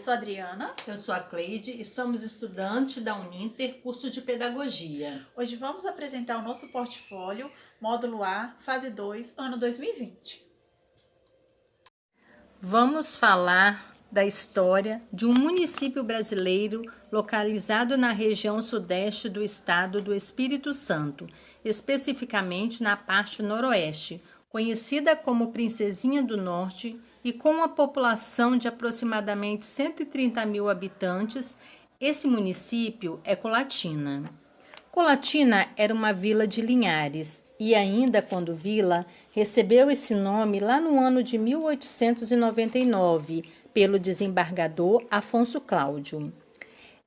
sou a Adriana. Eu sou a Cleide e somos estudantes da Uninter, curso de Pedagogia. Hoje vamos apresentar o nosso portfólio, módulo A, fase 2, ano 2020. Vamos falar da história de um município brasileiro localizado na região sudeste do estado do Espírito Santo, especificamente na parte noroeste, conhecida como Princesinha do Norte e com uma população de aproximadamente 130 mil habitantes. Esse município é Colatina. Colatina era uma vila de Linhares e ainda quando vila, recebeu esse nome lá no ano de 1899 pelo desembargador Afonso Cláudio.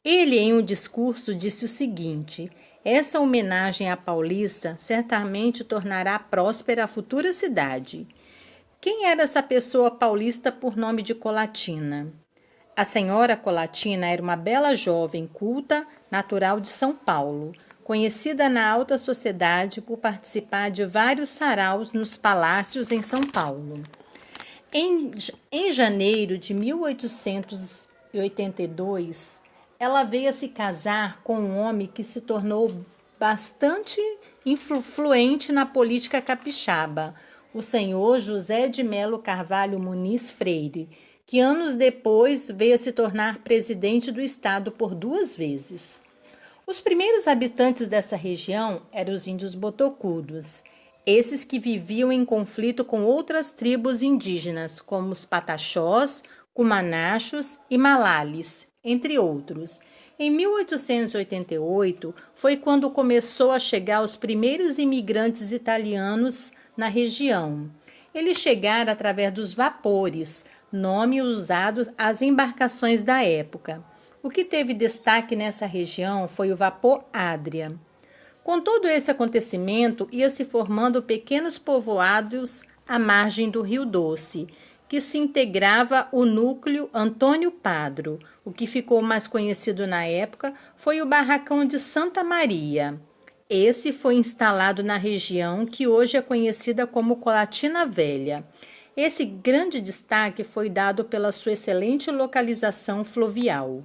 Ele, em um discurso, disse o seguinte: essa homenagem à Paulista certamente tornará próspera a futura cidade. Quem era essa pessoa paulista por nome de Colatina? A senhora Colatina era uma bela jovem culta, natural de São Paulo, conhecida na alta sociedade por participar de vários saraus nos palácios em São Paulo. Em janeiro de 1882, ela veio a se casar com um homem que se tornou bastante influente na política capixaba, o senhor José de Melo Carvalho Muniz Freire, que anos depois veio a se tornar presidente do estado por 2 vezes. Os primeiros habitantes dessa região eram os índios botocudos, esses que viviam em conflito com outras tribos indígenas, como os pataxós, cumanachos e malales, entre outros. Em 1888 foi quando começou a chegar os primeiros imigrantes italianos na região. Eles chegaram através dos vapores, nome usado às embarcações da época. O que teve destaque nessa região foi o vapor Adria. Com todo esse acontecimento, ia se formando pequenos povoados à margem do Rio Doce, que se integrava o núcleo Antônio Padro. O que ficou mais conhecido na época foi o barracão de Santa Maria. Esse foi instalado na região que hoje é conhecida como Colatina Velha. Esse grande destaque foi dado pela sua excelente localização fluvial.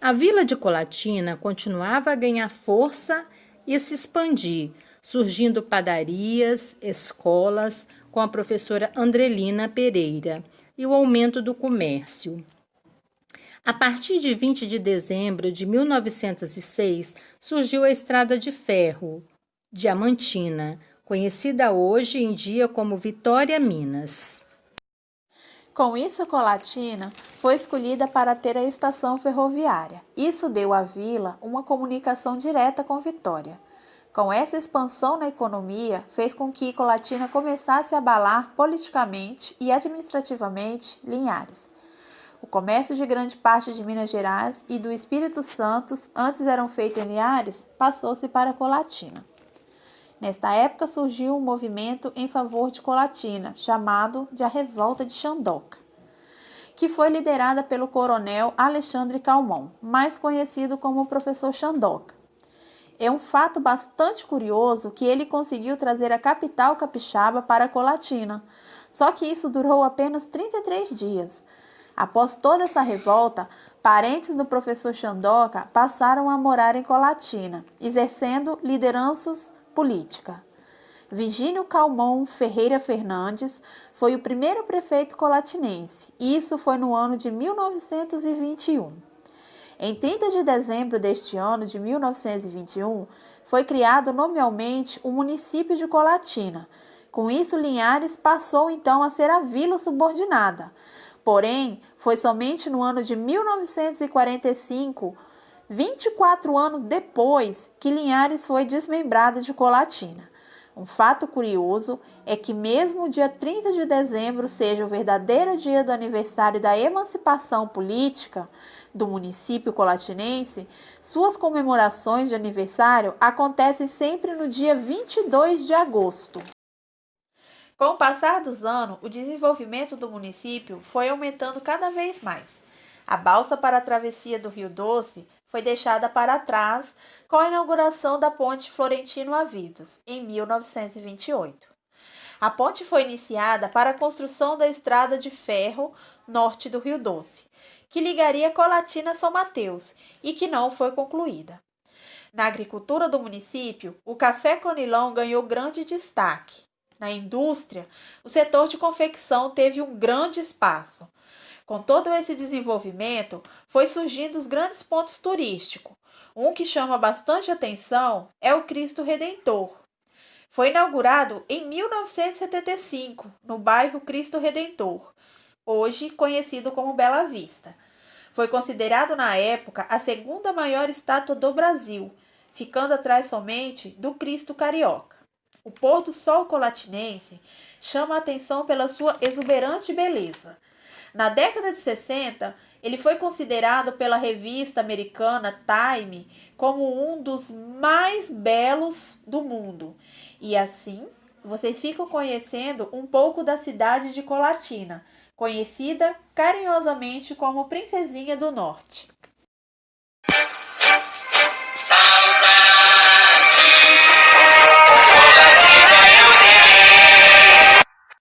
A vila de Colatina continuava a ganhar força e se expandir, surgindo padarias, escolas, com a professora Andrelina Pereira, e o aumento do comércio. A partir de 20 de dezembro de 1906, surgiu a Estrada de Ferro, Diamantina, conhecida hoje em dia como Vitória Minas. Com isso, Colatina foi escolhida para ter a estação ferroviária. Isso deu à vila uma comunicação direta com Vitória. Com essa expansão na economia, fez com que Colatina começasse a abalar politicamente e administrativamente Linhares. O comércio de grande parte de Minas Gerais e do Espírito Santo, antes eram feitos em Linhares, passou-se para Colatina. Nesta época surgiu um movimento em favor de Colatina, chamado de a Revolta de Xandoca, que foi liderada pelo coronel Alexandre Calmon, mais conhecido como o professor Xandoca. É um fato bastante curioso que ele conseguiu trazer a capital capixaba para Colatina, só que isso durou apenas 33 dias. Após toda essa revolta, parentes do professor Xandoca passaram a morar em Colatina, exercendo lideranças políticas. Virgínio Calmon Ferreira Fernandes foi o primeiro prefeito colatinense. Isso foi no ano de 1921. Em 30 de dezembro deste ano de 1921, foi criado nominalmente o município de Colatina. Com isso, Linhares passou então a ser a vila subordinada. Porém, foi somente no ano de 1945, 24 anos depois, que Linhares foi desmembrada de Colatina. Um fato curioso é que mesmo o dia 30 de dezembro seja o verdadeiro dia do aniversário da emancipação política do município colatinense, suas comemorações de aniversário acontecem sempre no dia 22 de agosto. Com o passar dos anos, o desenvolvimento do município foi aumentando cada vez mais. A balsa para a travessia do Rio Doce foi deixada para trás com a inauguração da Ponte Florentino Avidos, em 1928. A ponte foi iniciada para a construção da estrada de ferro norte do Rio Doce, que ligaria Colatina a São Mateus e que não foi concluída. Na agricultura do município, o café Conilon ganhou grande destaque. Na indústria, o setor de confecção teve um grande espaço. Com todo esse desenvolvimento, foi surgindo os grandes pontos turísticos. Um que chama bastante atenção é o Cristo Redentor. Foi inaugurado em 1975, no bairro Cristo Redentor, hoje conhecido como Bela Vista. Foi considerado na época a segunda maior estátua do Brasil, ficando atrás somente do Cristo Carioca. O pôr do sol colatinense chama a atenção pela sua exuberante beleza. Na década de 60, ele foi considerado pela revista americana Time como um dos mais belos do mundo. E assim, vocês ficam conhecendo um pouco da cidade de Colatina, conhecida carinhosamente como Princesinha do Norte.